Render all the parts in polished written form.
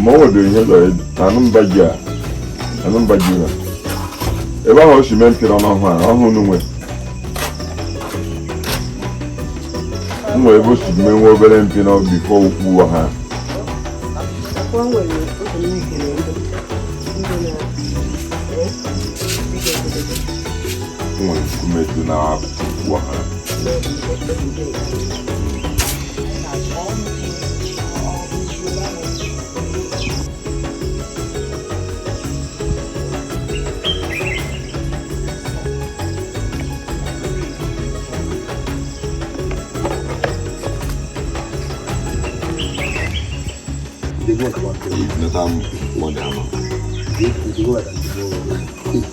More than you, Anumbaja. Anumbaja. If I was she meant it on her, who knew it. No, it was to be more than before we were her. To make you now water.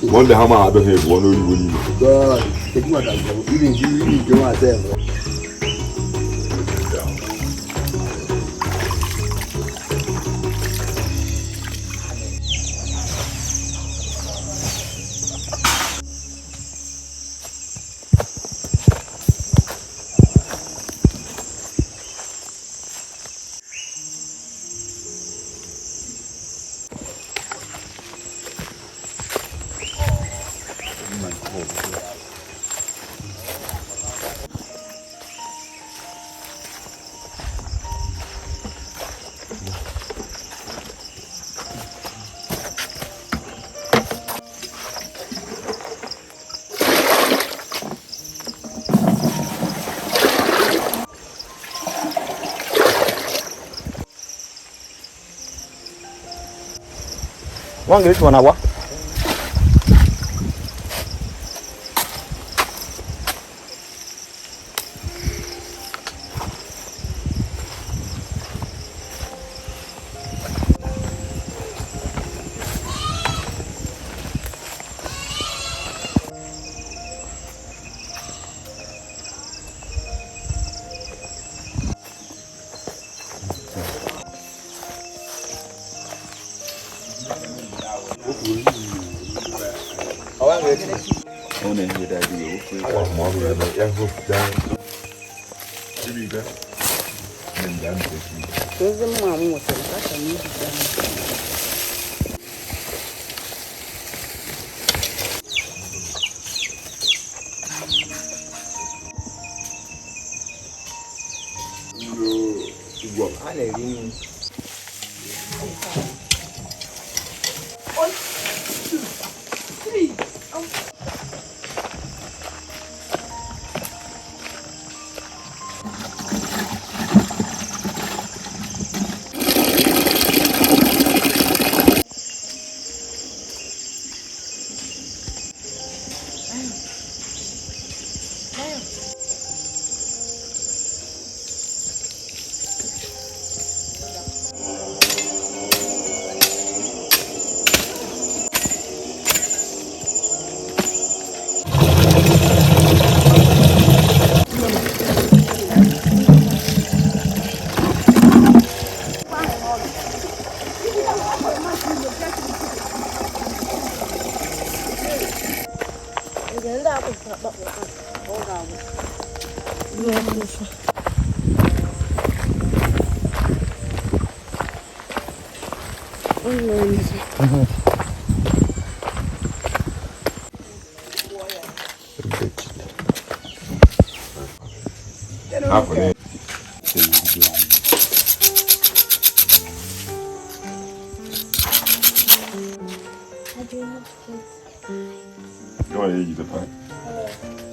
One day, how much I don't have one only. God, take my dad. Even you do myself. One get one hour.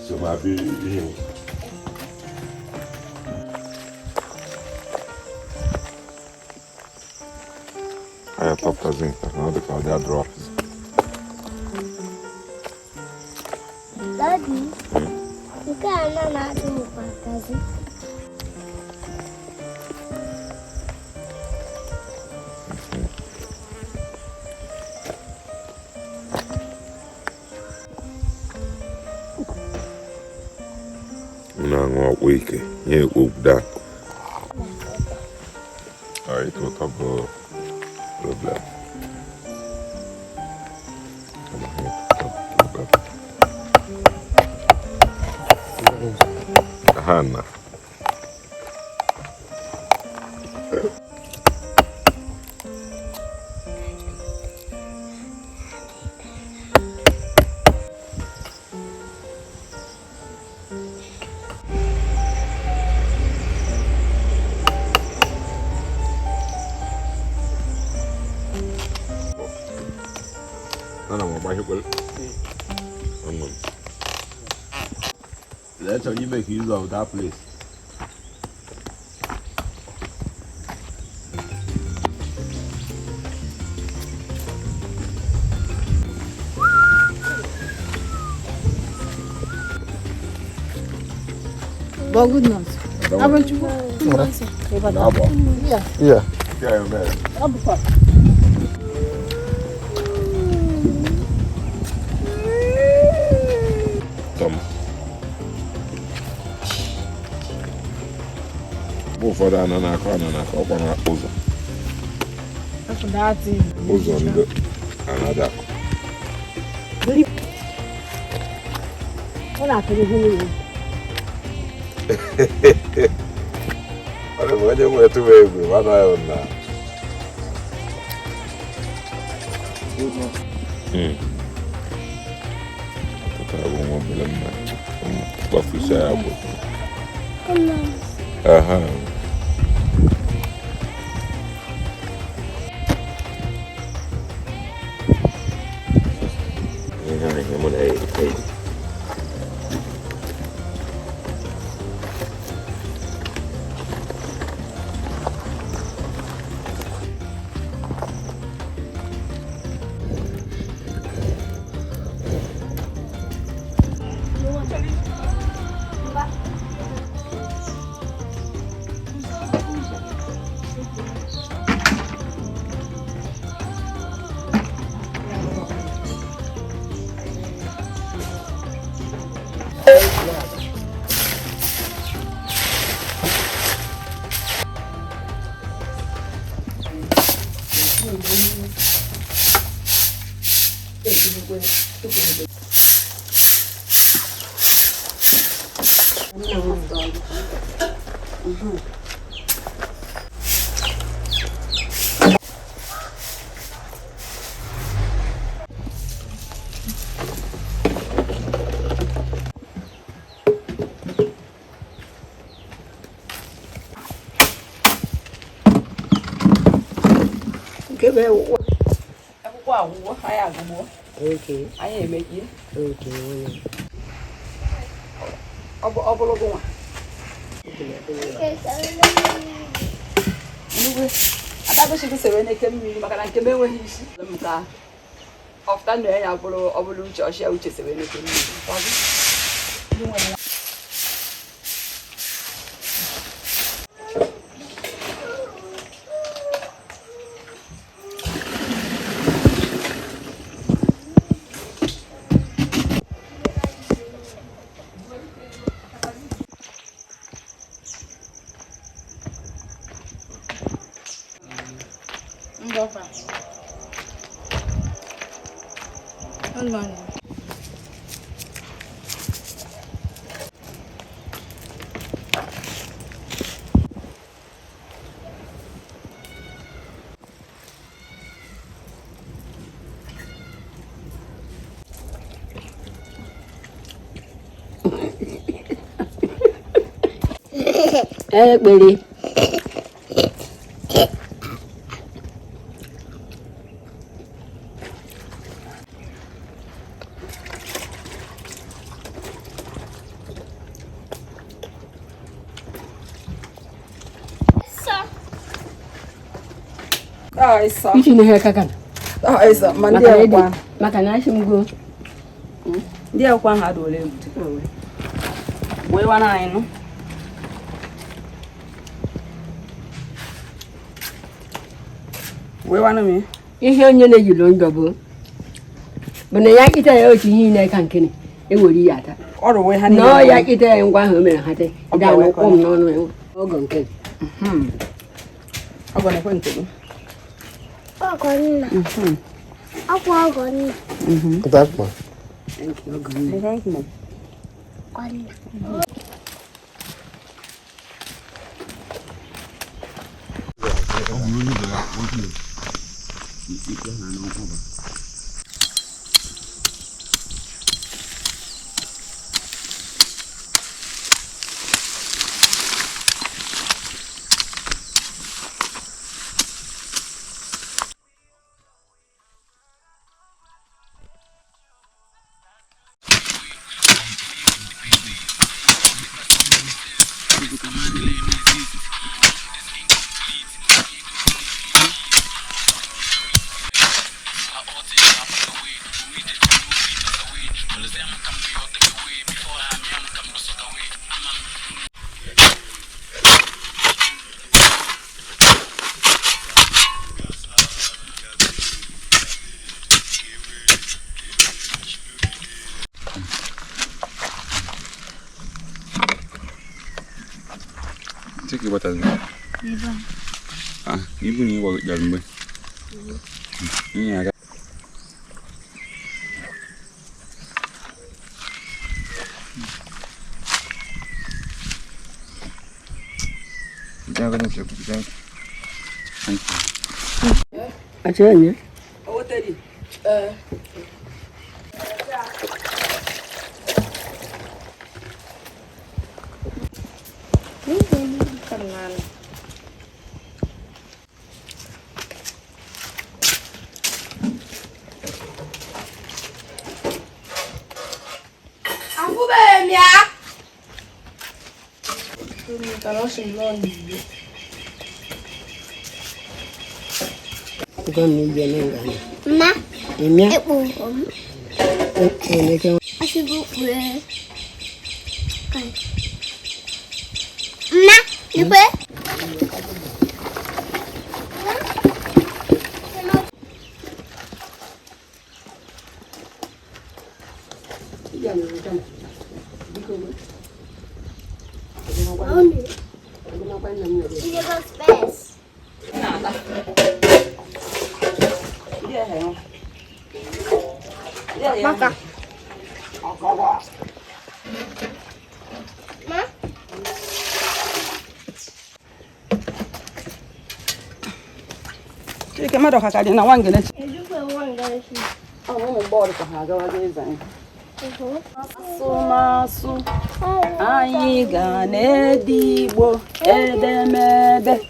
So my baby. I top cousin, now the cloud that drops. Daddy, you can't do cousin. Not weak, yeah, whoop that. Alright, what about problem? Come on here, Hannah. That's how you make use of that place. Well, good night. Haven't you? Good night. Yeah. Yeah, man. I'll be fine. Tom. Ụfọdụ anọ n'aka ọkwa na ụzọ. After that, Ụzọ ndị anada akụ. what happened to you? Ọ bụ onye nwe tụwa egwu mana ya na. Ọtụtụ abụ nwa obere mma kpafisa ya bụ. Aha. Okay. I ain't make you. Okay. Obologo. Adabe shi se wene ke mi maka na nke me we hisi. Mka. After no ya obolo uche o share uche se wene ke mi. Billy. Isa. You should hear Kakan. Isa, man dia kwa. Makanashi mgo. Dia kwa ha do le buti. We wana inu. We wana mi. Ihe onye na-ejilo ndobo. Bụna ya kita ya otu ihe na ka nkene ewori ya ata. Ọrụ we ha ni. No ya kita ya ngwa ahụ mere ha te. Da no kom no no. Ogo nke. Ogo na kwente. Ogonna. Akwa ogonna. That's fine. Thank you, Ogo. Thank you. Ogonna. Cheki what is it? Even you work young boy. Yeah. Thank you. Achanya. Oh, Teddy. Aku bem ya. Kalau sembilan. Bukan meja nengan. Ma, Ini ibu. ini kan Masih gue. Kan. Ma, ibu. Ini kan space. Nada. Dia heo. Dia ya. Maka. Ma, Jadi kemana kakak dia nak wangi nanti. itu peluang dari sini. Oh, mau bawa ke haga lagi zan. Masu anyị ga na-edigbo edemede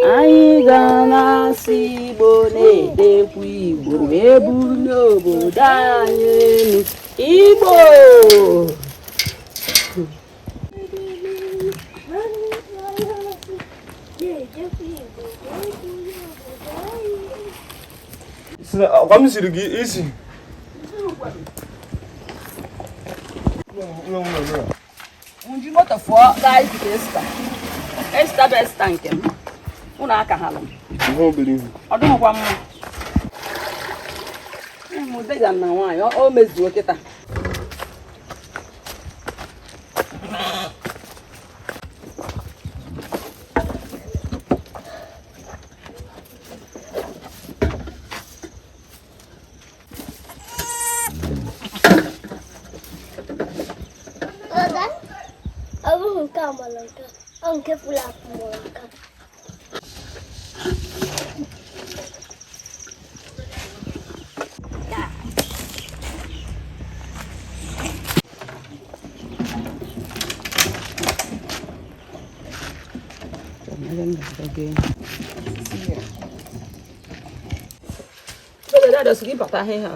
anyị ga na-asụ Igbo na-edekwa Igbo wee bulie obodo anyị elu Igbo. Kamu sih isi. Unji moto fụọ gaa izute esta. Esta bụ esta nke m. Ụnụ aka ha lụ m. Ọ dụghịkwa mma. Ụmụ dega na nwaanyị o mezuo kịta. Aku nggak malah kan. Angke pulang malah kan. Bây giờ ada segi patah ya.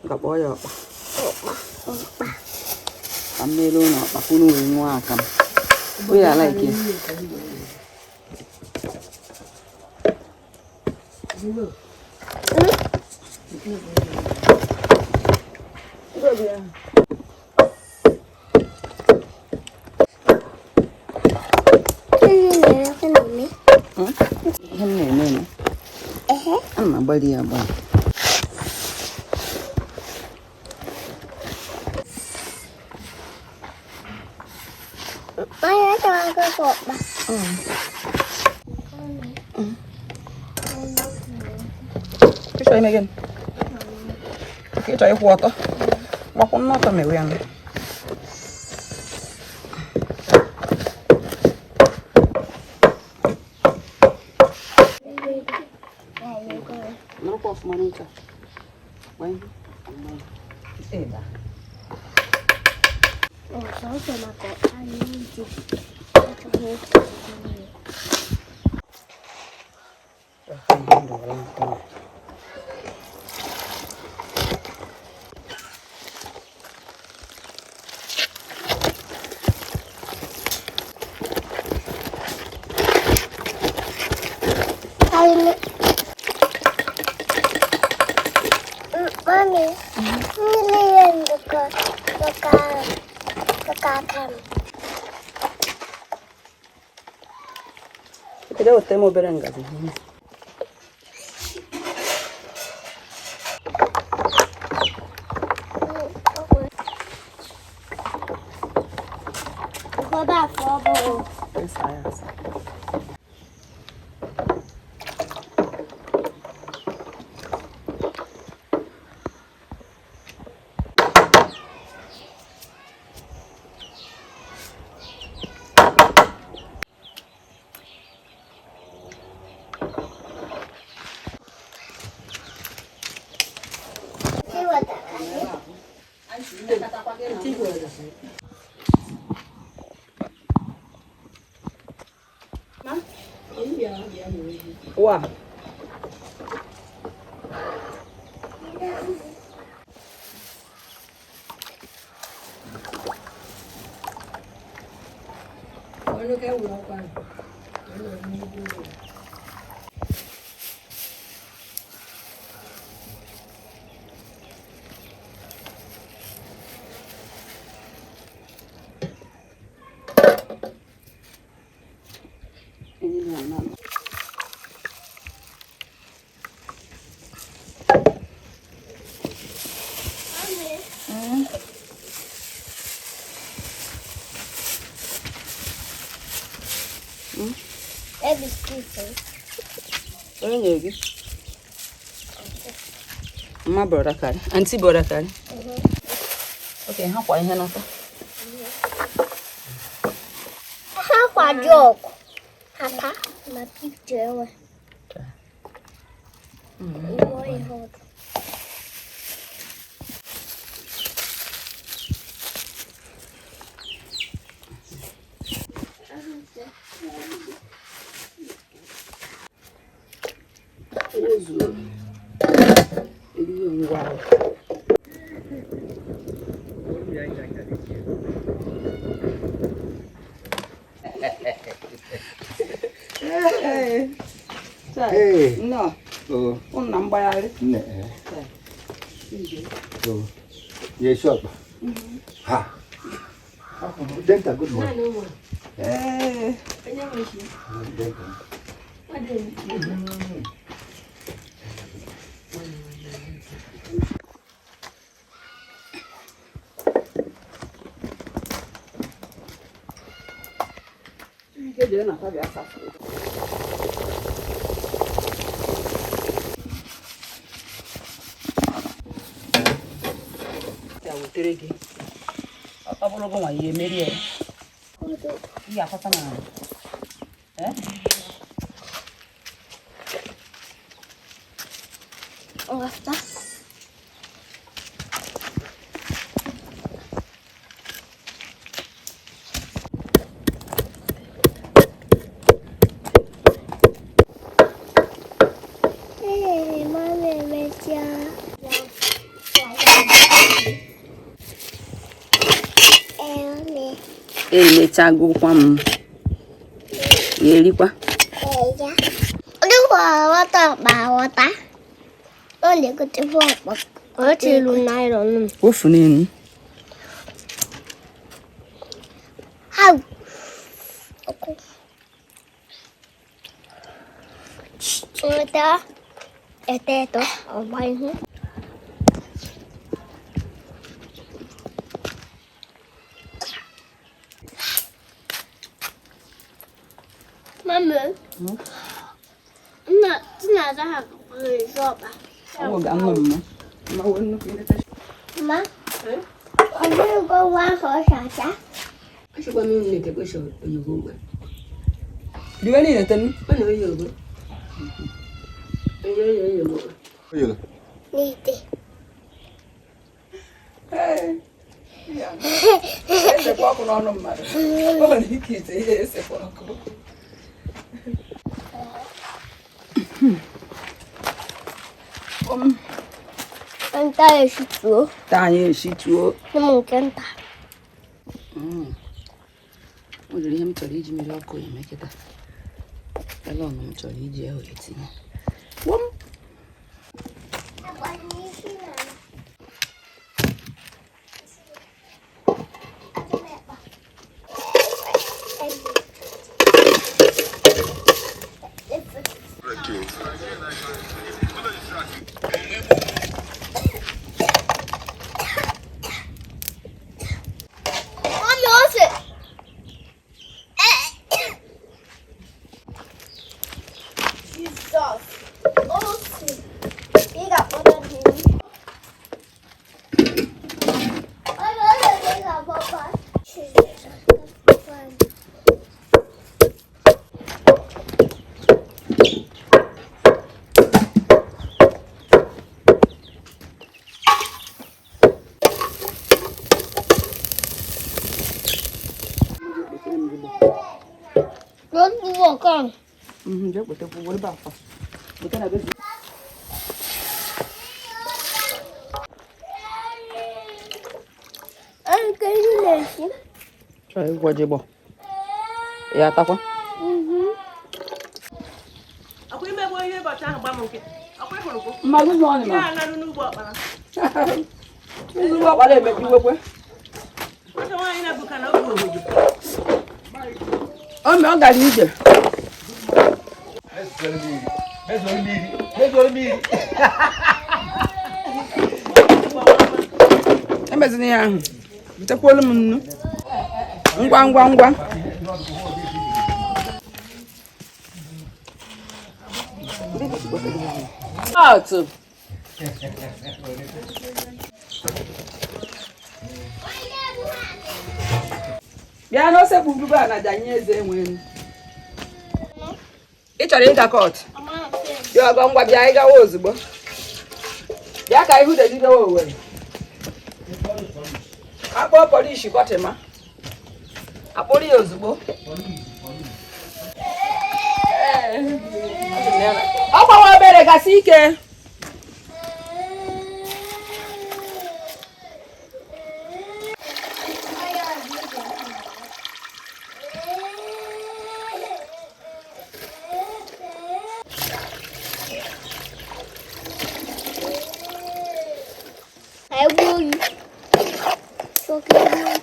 Gak boleh apa. Kami lu nak aku nunggu akan. Oh ya lagi. Ini. Ama bari apa? Maya jangan ke kok, Bah. Cái này kìa. Cái trái hoa to. Mà con nó tao mèo yang. Manunca. When? Oh, so mako. Ayun. Mami, niliyan ko kakakam. Kita udah mau berangkat sih. Ko ba fobo? Saya. Wah. Ano kayo ulo ka? Ini mana? Ini lagi. Ma brother kari, auntie brother kari. Okay, ha kwa ihe nata. Ha kwa joke. Hapa na picture we. Boy hot. Wow. Hey. No. Un nambayari. Ne. Ye shop. Ha. Denta good morning. Eh. Denta. Ke je na tabi asa. Ya woterege. Abolo go wa ye meri e. Ya pata na. Basta. Mami, mecha. Mechago kwa m. Yerikwa. Ya. Udah wata ba wata. Ole ko te fo pa. O ti lu nylon. Wofu ni. How? Ito, oh my. Mama. Ina za ka zo ba. Awo ga mama. Ma wonu kinde ta. Ma. Obi go wa so sha. Kasi kwa mimi nite ko so yugo. Diwani na tan. Ano yugo? Yugo. N'ite. Esekwa ọkụ n'ọnụ mmadụ. O nwere ike ite ihe esekwa ọkụ. Nta eshituo. Tanya eshituo. N'ụmụ nke nta. O jiri ihe m chọrọ iji mmiri ọkụ eme kịta. Galọn m chọrọ iji ya wee tinye. Wom. Dia botar por olho bafa. Botar na vez. Ai, que leite. Try what you bo. Ya ta kwa. Akwai mai boye ne ba ta ba mun ke. Akwai farko. Ma lu no ni ma. Ya na nu bo ba. Lu bo ba le me ji wewe. Wata wa ina buka na ogo ogo. O me o ga ni je. Emezini ya ahụ. Bitekwala m nnu. Ngwa. Otu. Bịa n'ose gbugbu a na janye eze enwe. Ị chọrọ ịga kọt? Bịa ọgọ ngwa bịa ịgawa ozugbo. Bịa ka ihu dị gawa Owerri. Akpọ polisi kọtịma. Akpọrọ ya ozugbo. Ọ gbawa obere gasị ike. I will you. So can you.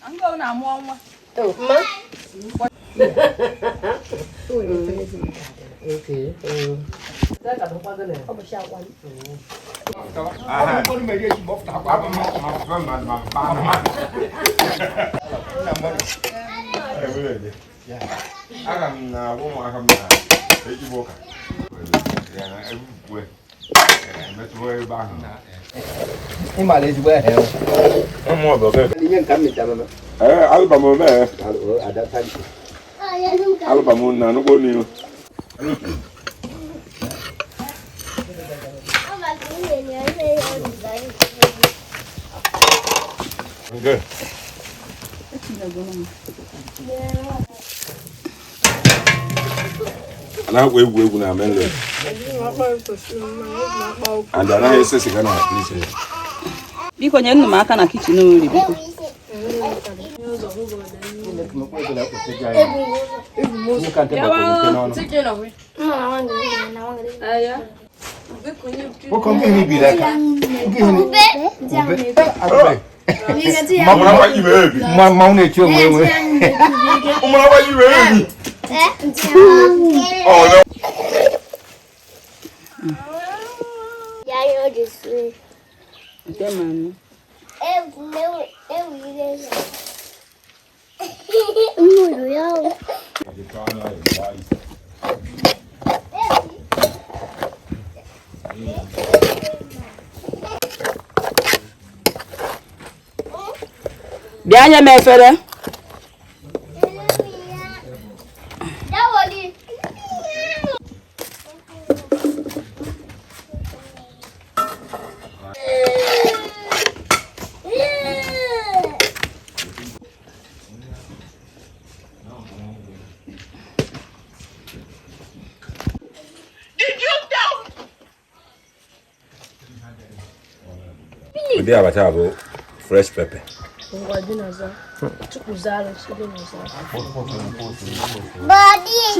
I'm going to Mama. Okay. Nhưng mà lấy chú bé heo. Nó mua được cái. Đi nhân cắm mình chạm mà. Album mẹ. Ở đã thanh. Album nào nó có nhiều. Okay. Ana kwa egwu na menle. And ana ese siga na please. Biko nye nnu m aka na kitchen nri biko. Bukan ini bila kan? Mau nih cium gue. Umur you baby? Oh no. Yeah, you're just sweet. Ite man. 뭐야? Bianya me fere. Udi abacha bụ fresh pepper. Body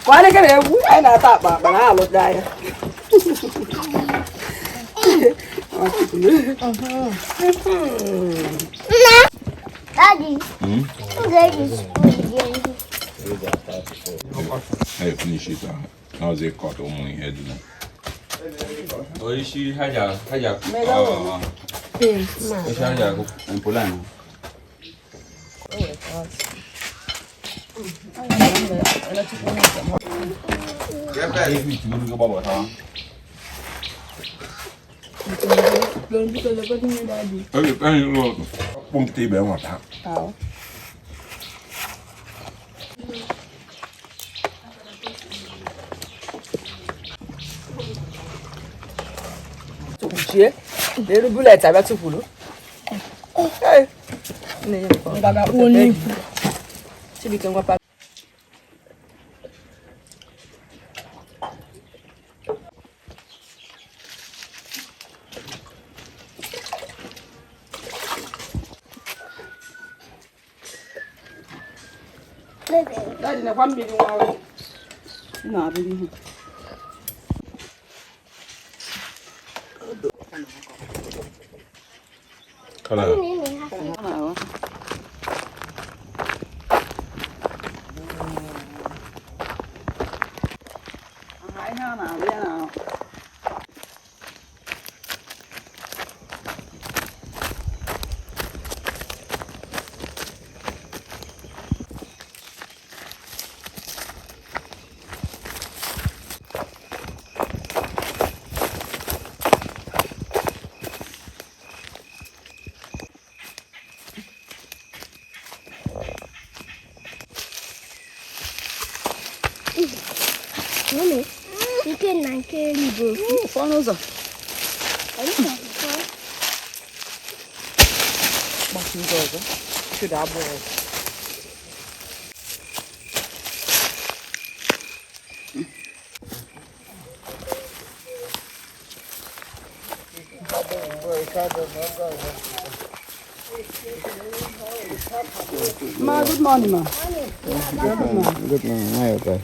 Why can I not talk about but I look there? Daddy. I finish it. Now they cut on my head. Oh, she had a and Polano. Little bullets, I bet to pull. Hey, only to become a pack. That's in a 1 million hour. No, I believe. Hello. Mami, ike na nke Igbo. Fọnụ ụzọ. Gbasi ndị ọzọ. Chụda abụọ. Ma, good morning, ma. Good morning. Hi, okay.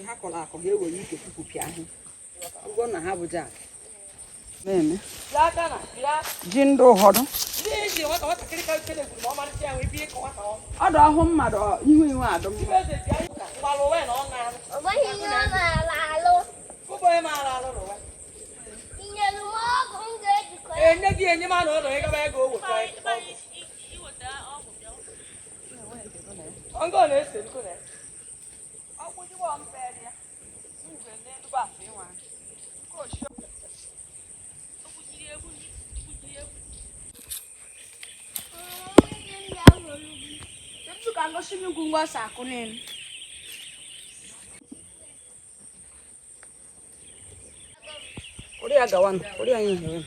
Ha kọrọ akọ ha ewere ike kwupụpịa ahụ ụgwọ na ha bụ ja na-eme ji ndị ụfọdụ ọdụ ọhụ mmadụ ihu ihu adụ Ori agawan, ori anyi hewe.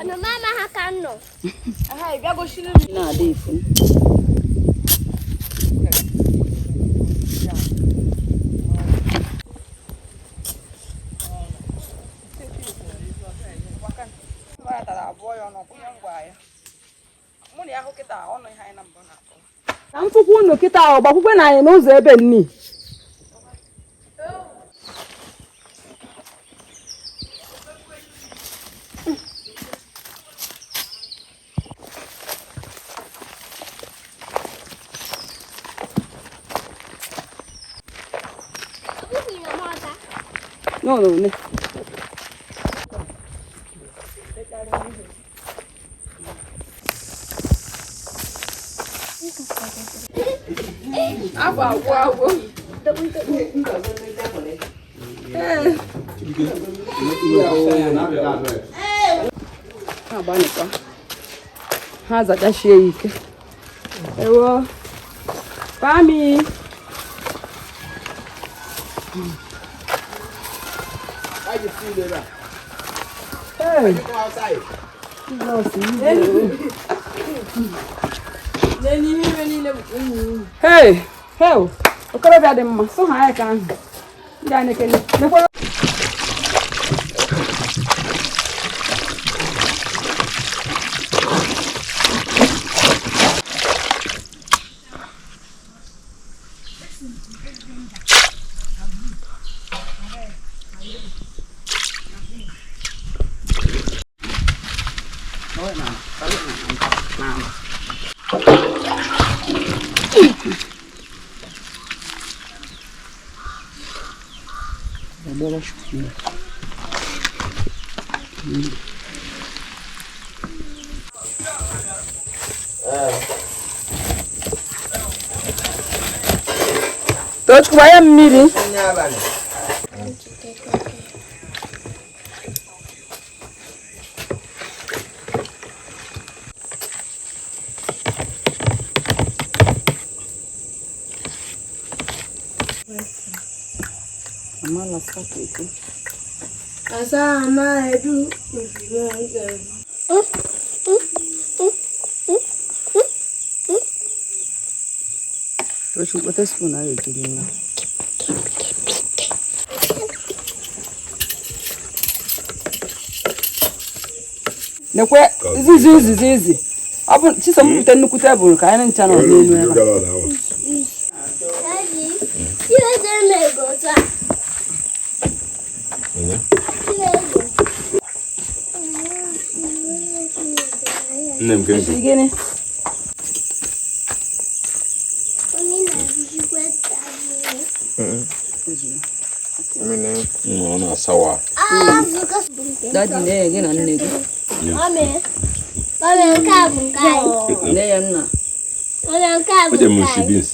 Ano mama hakano. Aha, bia go shiri mi na ade ifu. Ka mfukwu unu kịta ahụ gbakwukwe na anyị n'ụzọ ebe nni. No. Agwa. Abanikwa. Ha zakashie ike. Ewo. Pami. How you feel there? Hey. Go outside. Hey. Okorobịa dị mma. So ha ya ka ahụ. Ndị anyị kele. Mekwa Tochukwu ya mmiri. Amala sakeke. Asa ama edu. Tochukwu pata spoon ayo kiri na. Nekwe izizi. Ọ bụ Chisom bute nnukwu tebụl ka anyị ncha nọ n'elu ebe. Nne m ke nso. Gịnị? No, na sawa. Daddy ne gị na nne gị. Mami kabu kai. Nne ya nna. Mami kabu Put them kai. beans.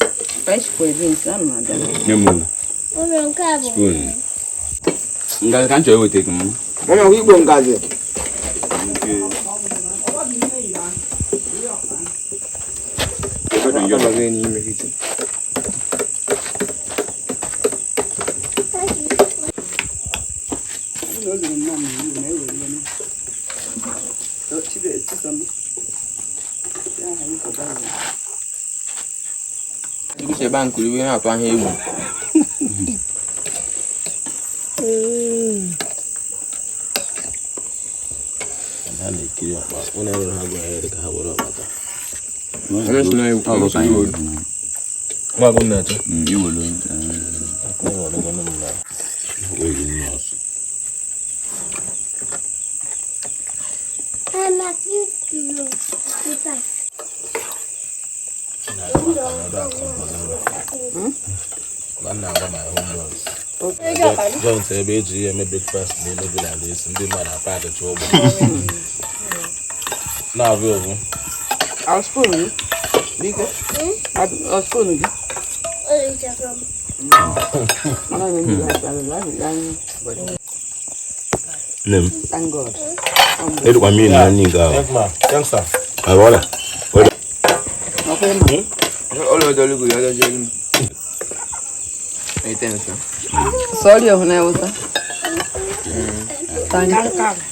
Fresh boy beans na mmadụ. Nemu. Mami kabu. Spoon. Nga kan choy wote kum. Mama, we go ngazi. Ko Yo lo ve ni me kiti. Iku se ban kuri we na to ahe ewu. Ana kiri apa. Ona ro ha go ahe ka ha woro bata. Ana sina ewu. Alo san ewu. Wa go na to. Ewu lo. Ko wa lo na na. We ni os. Mama kitu. Kita. Lana go my home boss. Don't say beji e me breakfast ni no be like this. Ndi ma na pa to obo. Na we obo. I'll spoon you. Biko. I'll spoon you. Oi, chakram. Nem. Thank God. Edu kwa mimi na ninga. Thanks sir. Agora. Okay, ma. Olo do lugu ya do jeli. Aí tem essa. Sorry, eu não é outra. Thank you.